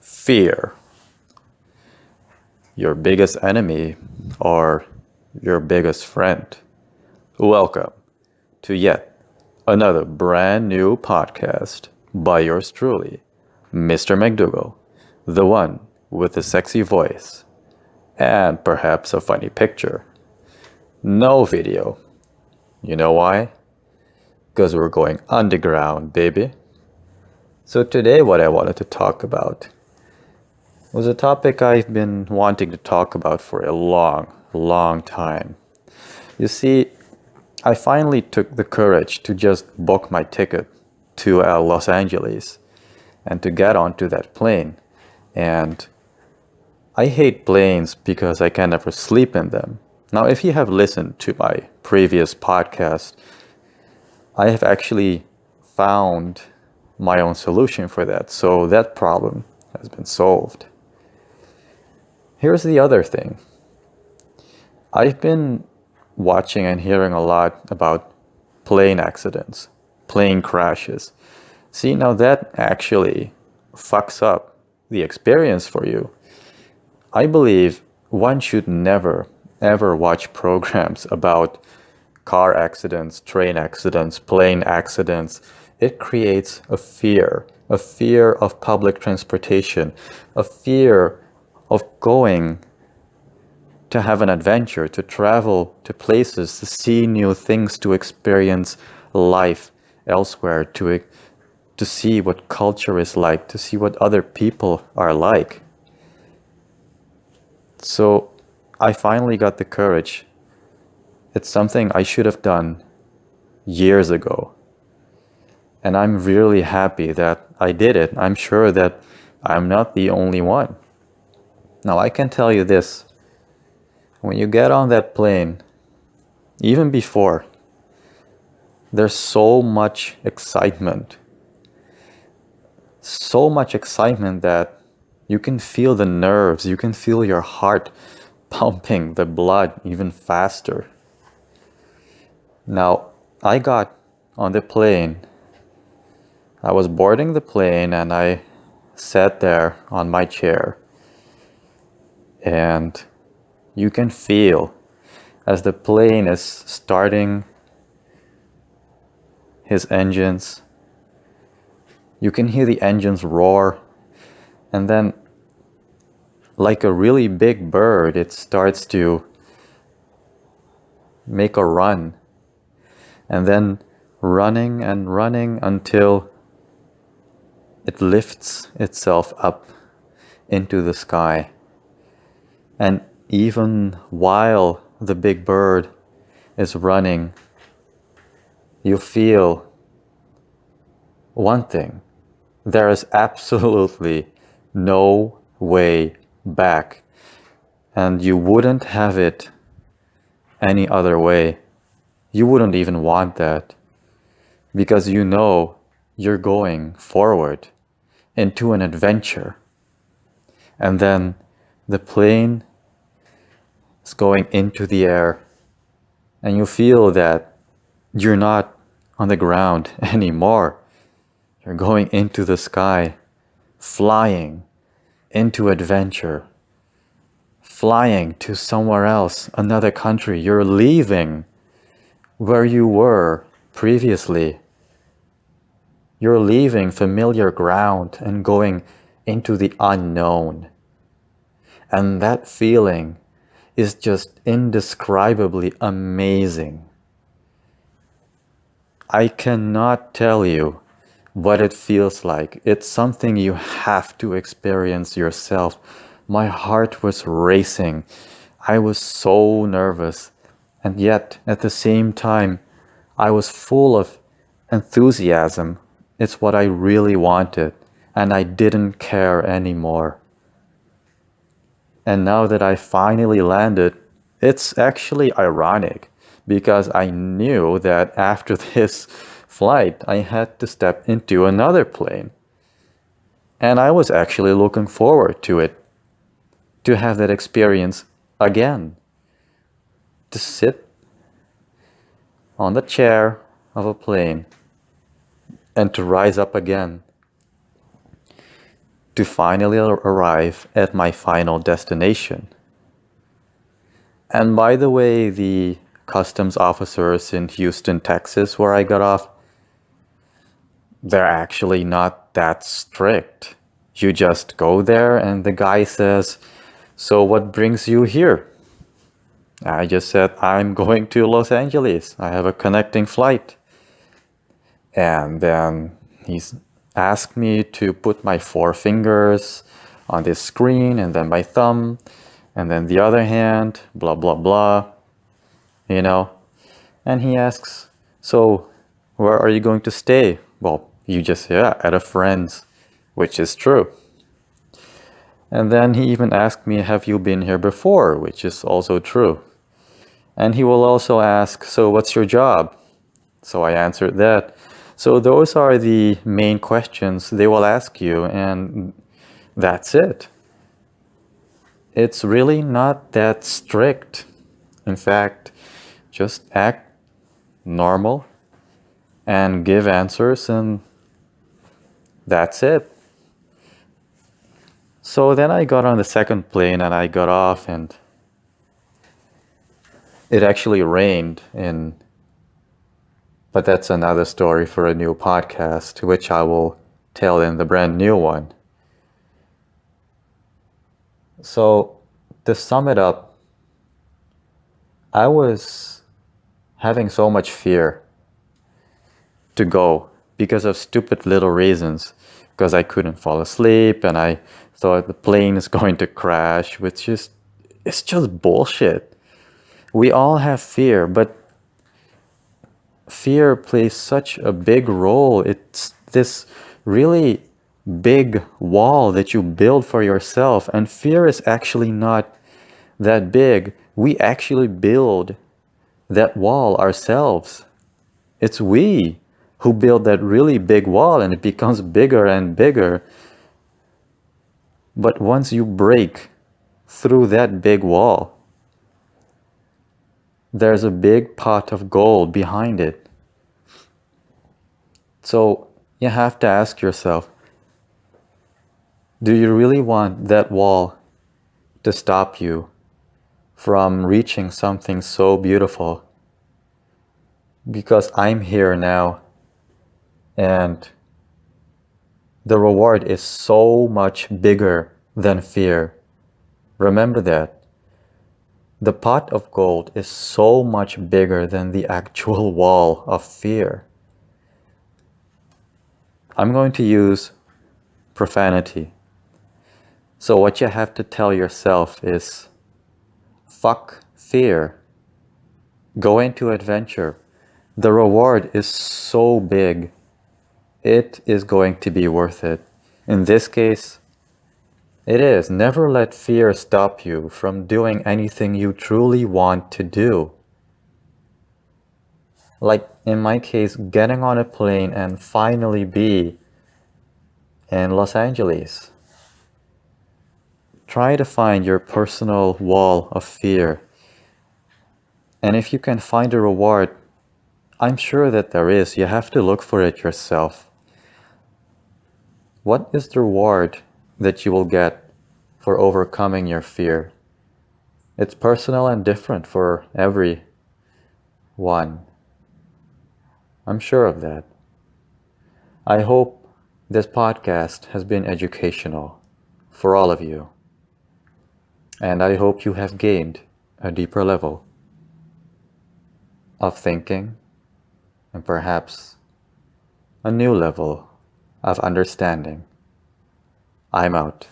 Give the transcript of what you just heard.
Fear, your biggest enemy or your biggest friend. Welcome to yet another brand new podcast by yours truly, Mr. McDougall, the one with the sexy voice and perhaps a funny picture. No video. You know why? Because we're going underground, baby. So today what I wanted to talk about was a topic I've been wanting to talk about for a long time. You see, I finally took the courage to just book my ticket to Los Angeles and to get onto that plane. And I hate planes because I can never sleep in them. Now, if you have listened to my previous podcast, I have actually found my own solution for that. So that problem has been solved. Here's the other thing. I've been watching and hearing a lot about plane accidents, plane crashes. See, now that actually fucks up the experience for you. I believe one should never, ever watch programs about car accidents, train accidents, plane accidents. It creates a fear of public transportation, a fear of going to have an adventure, to travel to places, to see new things, to experience life elsewhere, to see what culture is like, to see what other people are like. So I finally got the courage. It's something I should have done years ago. And I'm really happy that I did it. I'm sure that I'm not the only one. Now, I can tell you this. When you get on that plane, even before, there's so much excitement. So much excitement that you can feel the nerves, you can feel your heart pumping the blood even faster. Now, I got on the plane. I was boarding the plane and I sat there on my chair. And you can feel as the plane is starting his engines. You can hear the engines roar. And then, like a really big bird, it starts to make a run. And then running and running until it lifts itself up into the sky. And even while the big bird is running, you feel one thing. There is absolutely no way back. And you wouldn't have it any other way. You wouldn't even want that. Because you know you're going forward into an adventure. And then the plane is going into the air, and you feel that you're not on the ground anymore. You're going into the sky, flying into adventure, flying to somewhere else, another country. You're leaving where you were previously. You're leaving familiar ground and going into the unknown. And that feeling is just indescribably amazing. I cannot tell you what it feels like. It's something you have to experience yourself. My heart was racing. I was so nervous. And yet, at the same time, I was full of enthusiasm. It's what I really wanted. And I didn't care anymore. And now that I finally landed, it's actually ironic because I knew that after this flight, I had to step into another plane. And I was actually looking forward to it, to have that experience again, to sit on the chair of a plane and to rise up again. to finally arrive at my final destination. And by the way, the customs officers in Houston, Texas, where I got off, they're actually not that strict. You just go there and the guy says, "So what brings you here?" I just said, "I'm going to Los Angeles. I have a connecting flight." And then he's asked me to put my 4 fingers on this screen and then my thumb and then the other hand, blah, blah, blah, you know. And he asks, "So where are you going to stay?" Well, you just say, "Yeah, at a friend's," which is true. And then he even asked me, "Have you been here before?" which is also true. And he will also ask, "So what's your job?" So I answered that. So those are the main questions they will ask you, and that's it. It's really not that strict. In fact, just act normal and give answers, and that's it. So then I got on the second plane and I got off, and it actually rained but that's another story for a new podcast, which I will tell in the brand new one. So to sum it up, I was having so much fear to go because of stupid little reasons, because I couldn't fall asleep and I thought the plane is going to crash, which is, it's just bullshit. We all have fear, but fear plays such a big role. It's this really big wall that you build for yourself, and fear is actually not that big. We actually build that wall ourselves. It's we who build that really big wall, and it becomes bigger and bigger. But once you break through that big wall, there's a big pot of gold behind it. So you have to ask yourself, do you really want that wall to stop you from reaching something so beautiful? Because I'm here now, and the reward is so much bigger than fear. Remember that. The pot of gold is so much bigger than the actual wall of fear. I'm going to use profanity. So what you have to tell yourself is, fuck fear. Go into adventure. The reward is so big. It is going to be worth it. In this case, it is. Never let fear stop you from doing anything you truly want to do. Like in my case, getting on a plane and finally be in Los Angeles. Try to find your personal wall of fear. And if you can find a reward, I'm sure that there is. You have to look for it yourself. What is the reward that you will get for overcoming your fear? It's personal and different for every one. I'm sure of that. I hope this podcast has been educational for all of you. And I hope you have gained a deeper level of thinking and perhaps a new level of understanding. I'm out.